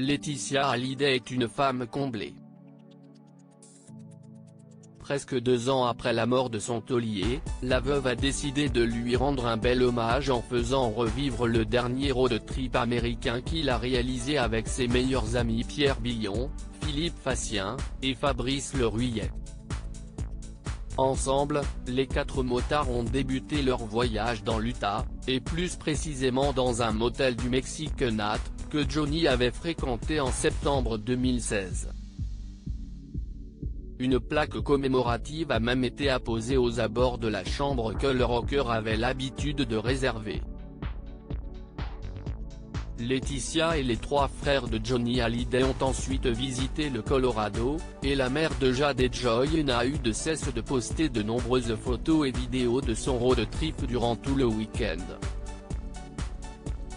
Laetitia Hallyday est une femme comblée. Presque 2 ans après la mort de son taulier, la veuve a décidé de lui rendre un bel hommage en faisant revivre le dernier road trip américain qu'il a réalisé avec ses meilleurs amis Pierre Billon, Philippe Fassien, et Fabrice Le Ruillet. Ensemble, les 4 motards ont débuté leur voyage dans l'Utah, et plus précisément dans un motel du Mexique Nat, que Johnny avait fréquenté en septembre 2016. Une plaque commémorative a même été apposée aux abords de la chambre que le rocker avait l'habitude de réserver. Laetitia et les 3 frères de Johnny Hallyday ont ensuite visité le Colorado, et la mère de Jade et Joy n'a eu de cesse de poster de nombreuses photos et vidéos de son road trip durant tout le week-end.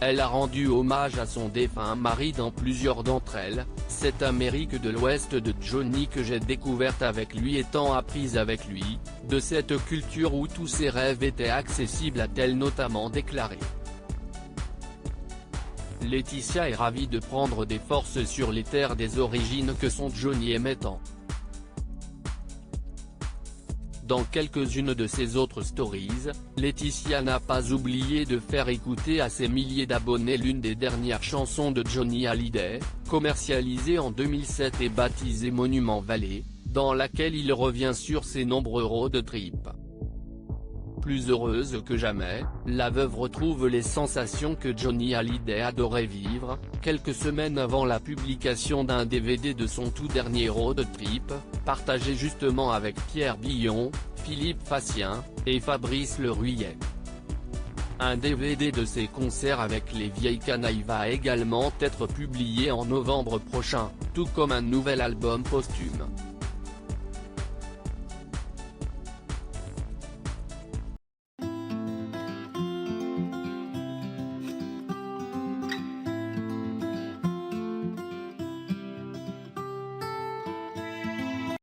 Elle a rendu hommage à son défunt mari dans plusieurs d'entre elles. Cette Amérique de l'Ouest de Johnny que j'ai découverte avec lui étant apprise avec lui, de cette culture où tous ses rêves étaient accessibles, a-t-elle notamment déclaré. Laetitia est ravie de prendre des forces sur les terres des origines que son Johnny aimait tant. Dans quelques-unes de ses autres stories, Laetitia n'a pas oublié de faire écouter à ses milliers d'abonnés l'une des dernières chansons de Johnny Hallyday, commercialisée en 2007 et baptisée Monument Valley, dans laquelle il revient sur ses nombreux road trips. Plus heureuse que jamais, la veuve retrouve les sensations que Johnny Hallyday adorait vivre, quelques semaines avant la publication d'un DVD de son tout dernier road trip, partagé justement avec Pierre Billon, Philippe Fassien, et Fabrice Le Ruillet. Un DVD de ses concerts avec les Vieilles Canailles va également être publié en novembre prochain, tout comme un nouvel album posthume.